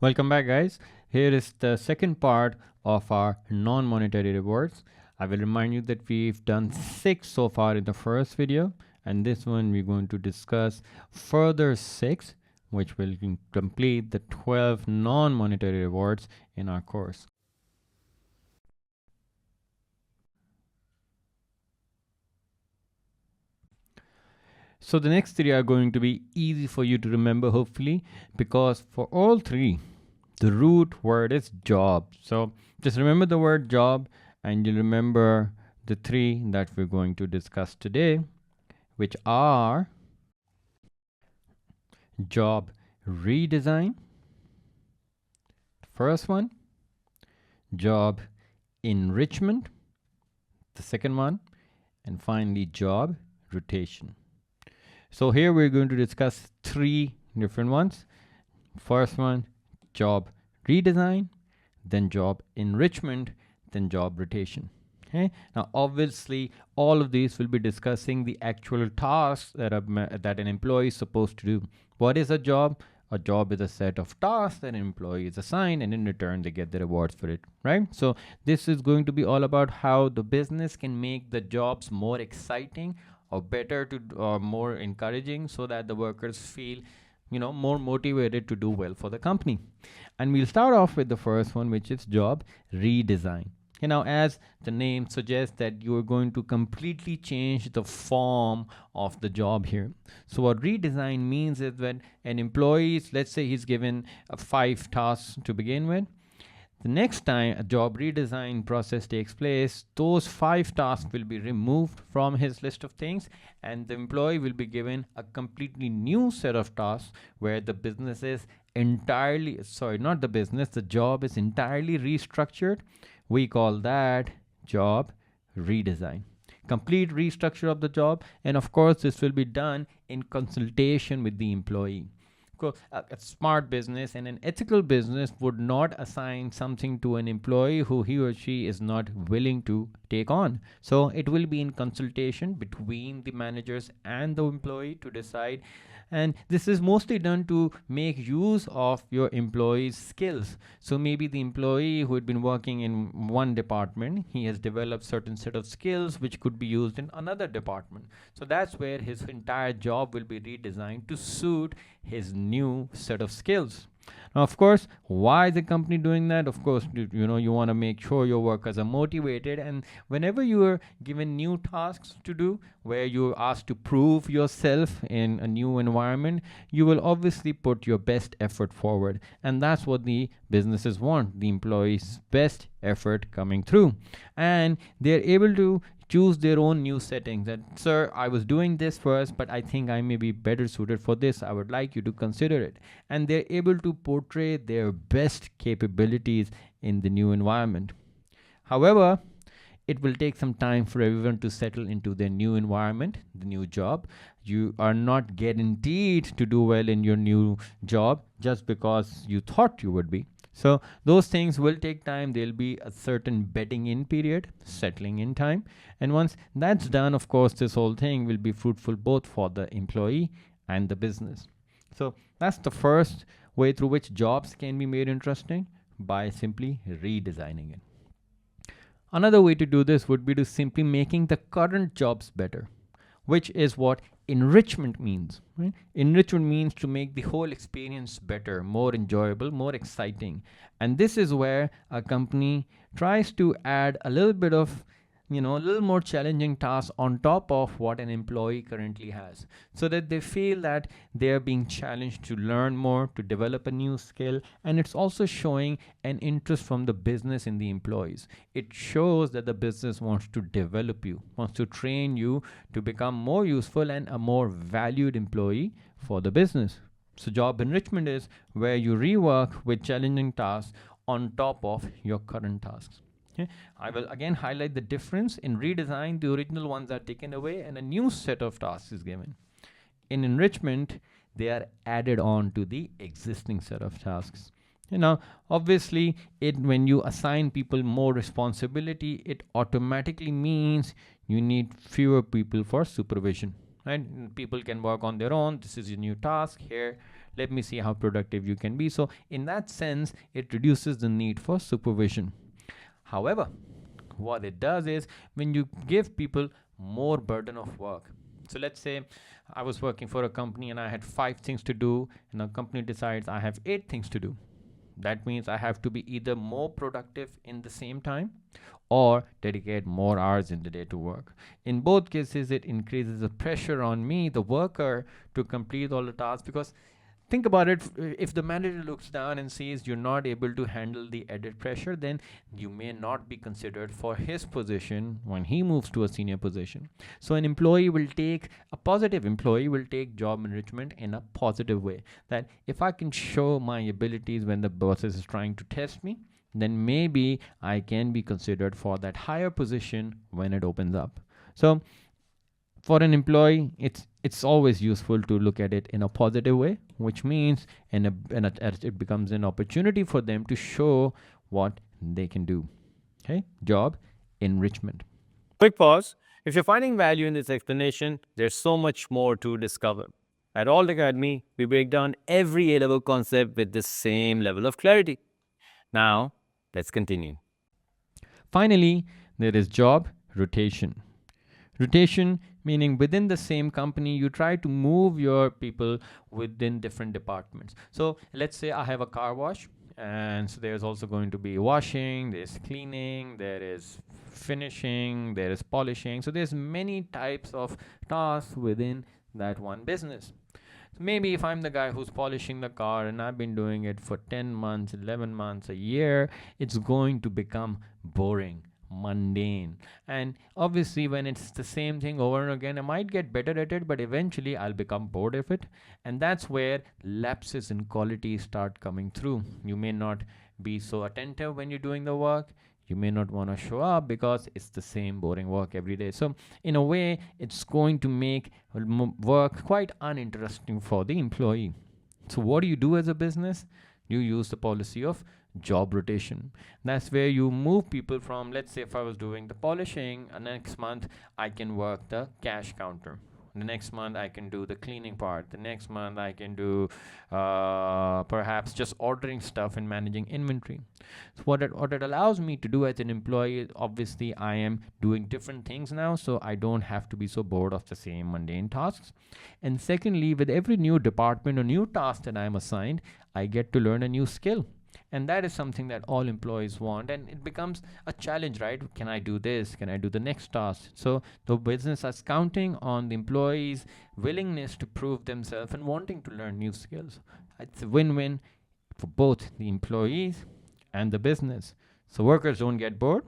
Welcome back, guys. Here is the second part of our non-monetary rewards. I will remind you that we've done 6 so far in the first video, and this one we're going to discuss further 6, which will complete the 12 non-monetary rewards in our course. So the next 3 are going to be easy for you to remember, hopefully, because for all 3, the root word is job. So just remember the word job, and you'll remember the 3 that we're going to discuss today, which are job redesign, first one, job enrichment, the second one, and finally job rotation. So here we're going to discuss 3 different ones. First one, job redesign, then job enrichment, then job rotation. Okay. Now, obviously, all of these will be discussing the actual tasks that an employee is supposed to do. What is a job? A job is a set of tasks that an employee is assigned, and in return, they get the rewards for it, right? So this is going to be all about how the business can make the jobs more exciting or better to or more encouraging, so that the workers feel more motivated to do well for the company. And we'll start off with the first one, which is job redesign. As the name suggests, that you are going to completely change the form of the job here. So what redesign means is when an employee, let's say he's given 5 tasks to begin with. The next time a job redesign process takes place, those 5 tasks will be removed from his list of things, and the employee will be given a completely new set of tasks where the business is entirely, not the business, the job is entirely restructured. We call that job redesign. Complete restructure of the job, and of course, this will be done in consultation with the employee. A smart business and an ethical business would not assign something to an employee who he or she is not willing to take on. So it will be in consultation between the managers and the employee to decide. And this is mostly done to make use of your employee's skills. So maybe the employee who had been working in one department, he has developed certain set of skills which could be used in another department. So that's where his entire job will be redesigned to suit his new set of skills. Now, of course, why is the company doing that? Of course, you want to make sure your workers are motivated, and whenever you are given new tasks to do, where you're asked to prove yourself in a new environment, you will obviously put your best effort forward, and that's what the businesses want, the employees' best effort coming through, and they're able to choose their own new settings. That, sir, I was doing this first, but I think I may be better suited for this. I would like you to consider it. And they're able to portray their best capabilities in the new environment. However, it will take some time for everyone to settle into their new environment, the new job. You are not guaranteed to do well in your new job just because you thought you would be. So those things will take time. There'll be a certain bedding in period, settling in time. And once that's done, of course, this whole thing will be fruitful both for the employee and the business. So that's the first way through which jobs can be made interesting, by simply redesigning it. Another way to do this would be to simply making the current jobs better, which is what enrichment means. Right? Enrichment means to make the whole experience better, more enjoyable, more exciting. And this is where a company tries to add a little bit of a little more challenging tasks on top of what an employee currently has, so that they feel that they're being challenged to learn more, to develop a new skill. And it's also showing an interest from the business in the employees. It shows that the business wants to develop you, wants to train you to become more useful and a more valued employee for the business. So job enrichment is where you rework with challenging tasks on top of your current tasks. Okay. I will again highlight the difference. In redesign, the original ones are taken away and a new set of tasks is given. In enrichment, they are added on to the existing set of tasks. Obviously, when you assign people more responsibility, it automatically means you need fewer people for supervision. Right? People can work on their own. This is a new task here. let me see how productive you can be. So in that sense, it reduces the need for supervision. However, what it does is, when you give people more burden of work, so let's say I was working for a company and I had 5 things to do, and a company decides I have 8 things to do. That means I have to be either more productive in the same time or dedicate more hours in the day to work. In both cases, it increases the pressure on me, the worker, to complete all the tasks, because think about it, if the manager looks down and sees you're not able to handle the added pressure, then you may not be considered for his position when he moves to a senior position. So an employee will take, a positive employee will take job enrichment in a positive way, that if I can show my abilities when the boss is trying to test me, then maybe I can be considered for that higher position when it opens up. So for an employee, it's always useful to look at it in a positive way, which means it becomes an opportunity for them to show what they can do. Okay, job enrichment. Quick pause. If you're finding value in this explanation, there's so much more to discover. At Alt Academy, we break down every A-level concept with the same level of clarity. Now, let's continue. Finally, there is job rotation. Rotation meaning within the same company, you try to move your people within different departments. So let's say I have a car wash, and so there's also going to be washing, there's cleaning, there is finishing, there is polishing. So there's many types of tasks within that one business. So maybe if I'm the guy who's polishing the car and I've been doing it for 10 months, 11 months, a year, it's going to become boring, mundane. And obviously, when it's the same thing over and again, I might get better at it, but eventually I'll become bored of it. And that's where lapses in quality start coming through. You may not be so attentive when you're doing the work. You may not want to show up because it's the same boring work every day. So in a way, it's going to make work quite uninteresting for the employee. So what do you do as a business? You use the policy of job rotation. That's where you move people from, let's say if I was doing the polishing, next month I can work the cash counter. The next month I can do the cleaning part. The next month I can do perhaps just ordering stuff and managing inventory. So what it allows me to do as an employee is, obviously I am doing different things now, so I don't have to be so bored of the same mundane tasks. And secondly, with every new department or new task that I'm assigned, I get to learn a new skill. And that is something that all employees want, and it becomes a challenge, right? Can I do this? Can I do the next task? So the business is counting on the employees' willingness to prove themselves and wanting to learn new skills. It's a win-win for both the employees and the business. So workers don't get bored,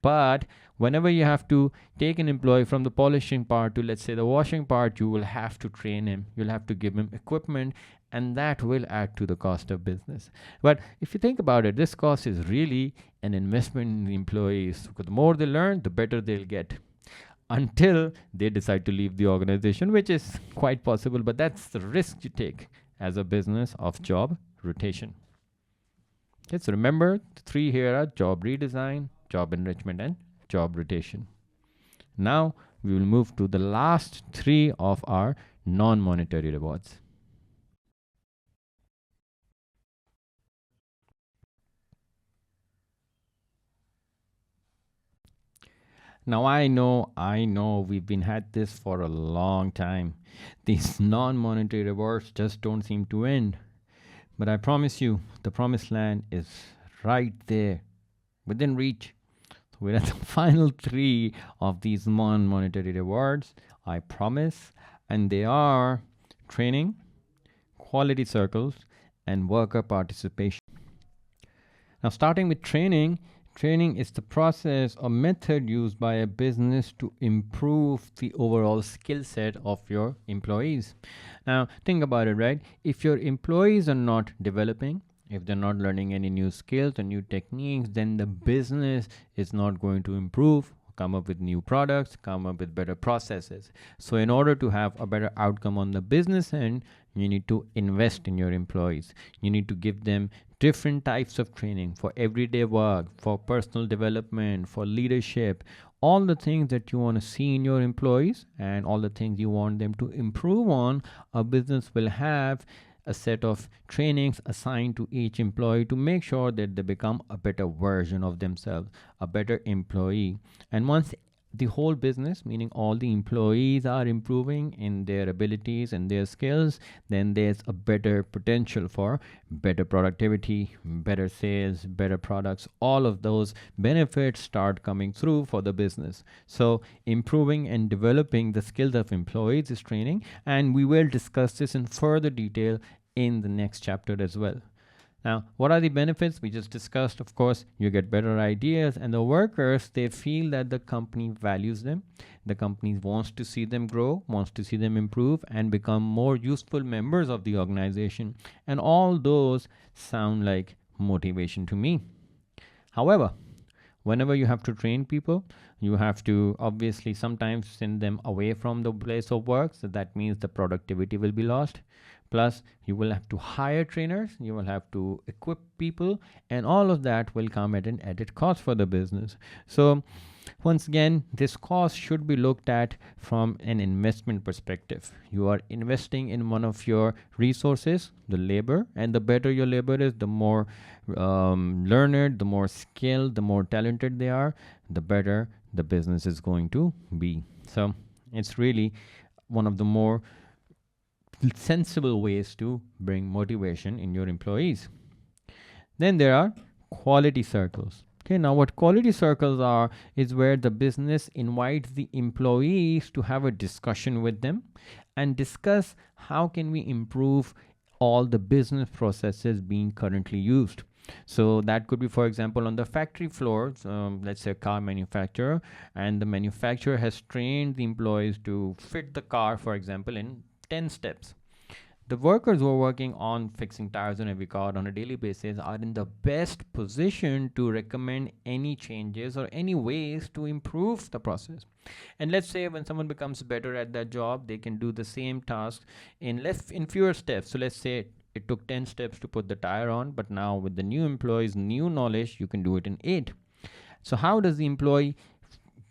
but whenever you have to take an employee from the polishing part to, let's say, the washing part, you will have to train him. You'll have to give him equipment, and that will add to the cost of business. But if you think about it, this cost is really an investment in the employees, because the more they learn, the better they'll get, until they decide to leave the organization, which is quite possible, but that's the risk you take as a business of job rotation. Okay, so remember, the three here are job redesign, job enrichment, and job rotation. Now we will move to the last three of our non-monetary rewards. Now I know we've been had this for a long time. These non-monetary rewards just don't seem to end. But I promise you, the promised land is right there, within reach. So we're at the final three of these non-monetary rewards, I promise. And they are training, quality circles, and worker participation. Now, starting with training, training is the process or method used by a business to improve the overall skill set of your employees. Now, think about it, right? If your employees are not developing, if they're not learning any new skills or new techniques, then the business is not going to improve, come up with new products, come up with better processes. So in order to have a better outcome on the business end, you need to invest in your employees. You need to give them different types of training for everyday work, for personal development, for leadership, all the things that you want to see in your employees and all the things you want them to improve on. A business will have a set of trainings assigned to each employee to make sure that they become a better version of themselves, a better employee. And once the whole business, meaning all the employees, are improving in their abilities and their skills, then there's a better potential for better productivity, better sales, better products. All of those benefits start coming through for the business. So improving and developing the skills of employees is training, and we will discuss this in further detail in the next chapter as well. Now, what are the benefits? We just discussed, of course, you get better ideas, and the workers, they feel that the company values them. The company wants to see them grow, wants to see them improve, and become more useful members of the organization. And all those sound like motivation to me. However, whenever you have to train people, you have to obviously sometimes send them away from the place of work. So that means the productivity will be lost. Plus, you will have to hire trainers, you will have to equip people, and all of that will come at an added cost for the business. So, once again, this cost should be looked at from an investment perspective. You are investing in one of your resources, the labor, and the better your labor is, the more learned, the more skilled, the more talented they are, the better the business is going to be. So, it's really one of the more sensible ways to bring motivation in your employees. Then there are quality circles. Okay, now what quality circles are is where the business invites the employees to have a discussion with them and discuss how can we improve all the business processes being currently used. So that could be, for example, on the factory floor, let's say a car manufacturer, and the manufacturer has trained the employees to fit the car, for example, in 10 steps. The workers who are working on fixing tires on every car on a daily basis are in the best position to recommend any changes or any ways to improve the process. And let's say when someone becomes better at that job, they can do the same task in fewer steps. So let's say it took 10 steps to put the tire on, but now with the new employees, new knowledge, you can do it in 8. So how does the employee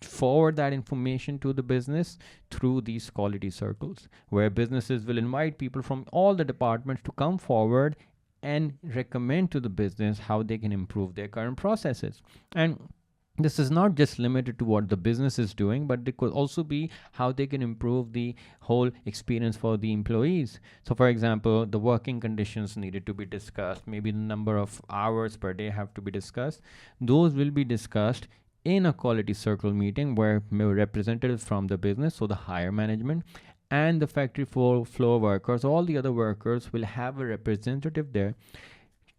forward that information to the business? Through these quality circles, where businesses will invite people from all the departments to come forward and recommend to the business how they can improve their current processes. And this is not just limited to what the business is doing, but it could also be how they can improve the whole experience for the employees. So, for example, the working conditions needed to be discussed, maybe the number of hours per day have to be discussed. Those will be discussed in a quality circle meeting where representatives from the business, so the higher management, and the factory floor workers, all the other workers, will have a representative there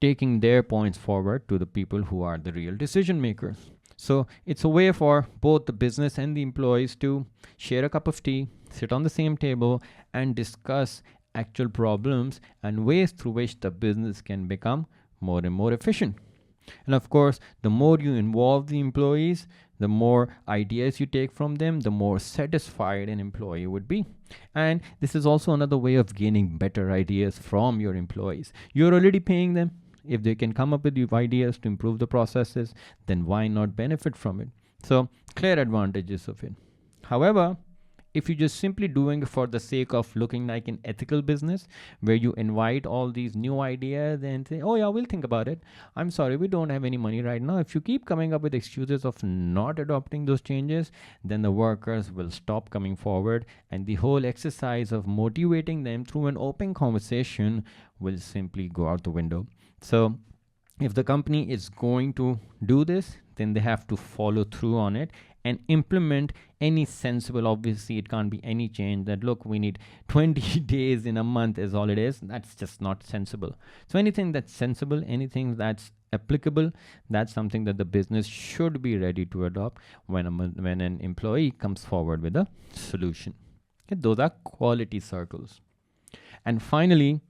taking their points forward to the people who are the real decision makers. So it's a way for both the business and the employees to share a cup of tea, sit on the same table, and discuss actual problems and ways through which the business can become more and more efficient. And of course, the more you involve the employees, the more ideas you take from them, the more satisfied an employee would be. And this is also another way of gaining better ideas from your employees. You're already paying them. If they can come up with ideas to improve the processes, then why not benefit from it? So, clear advantages of it. However, if you're just simply doing it for the sake of looking like an ethical business, where you invite all these new ideas and say, oh yeah, we'll think about it. I'm sorry, we don't have any money right now. If you keep coming up with excuses of not adopting those changes, then the workers will stop coming forward, and the whole exercise of motivating them through an open conversation will simply go out the window. So if the company is going to do this, then they have to follow through on it and implement any sensible. Obviously, it can't be any change that, look, we need 20 days in a month is all it is. That's just not sensible. So anything that's sensible, anything that's applicable, that's something that the business should be ready to adopt when an employee comes forward with a solution. Okay, those are quality circles. And finally,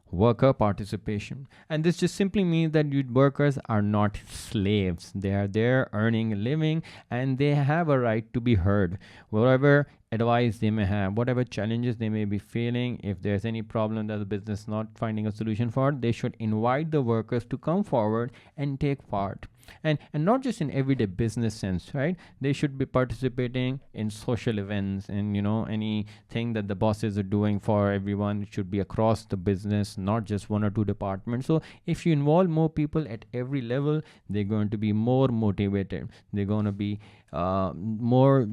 worker participation. And this just simply means that workers are not slaves. They are there earning a living, and they have a right to be heard. Whatever advice they may have, whatever challenges they may be feeling, if there's any problem that the business is not finding a solution for, they should invite the workers to come forward and take part. And not just in everyday business sense, right? They should be participating in social events, and anything that the bosses are doing for everyone. It should be across the business, not just one or two departments. So if you involve more people at every level, they're going to be more motivated, they're going to be more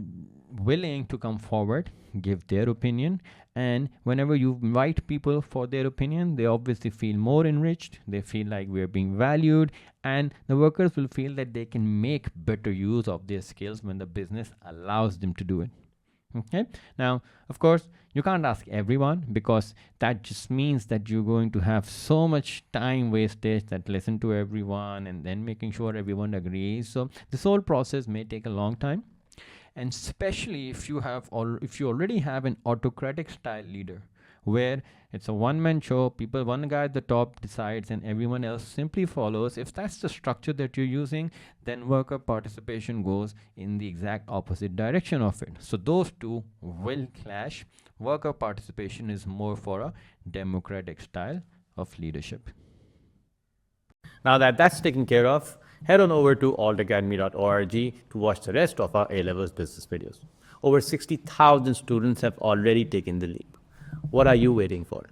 willing to come forward, give their opinion. And whenever you invite people for their opinion, they obviously feel more enriched, they feel like we're being valued, and the workers will feel that they can make better use of their skills when the business allows them to do it. Okay. Now, of course, you can't ask everyone, because that just means that you're going to have so much time wastage, that listen to everyone and then making sure everyone agrees. So this whole process may take a long time, and especially if you already have an autocratic style leader, where it's a one-man show, people, one guy at the top decides and everyone else simply follows. If that's the structure that you're using, then worker participation goes in the exact opposite direction of it. So those two will clash. Worker participation is more for a democratic style of leadership. Now that that's taken care of, head on over to altacademy.org to watch the rest of our A-Levels business videos. Over 60,000 students have already taken the leap. What are you waiting for?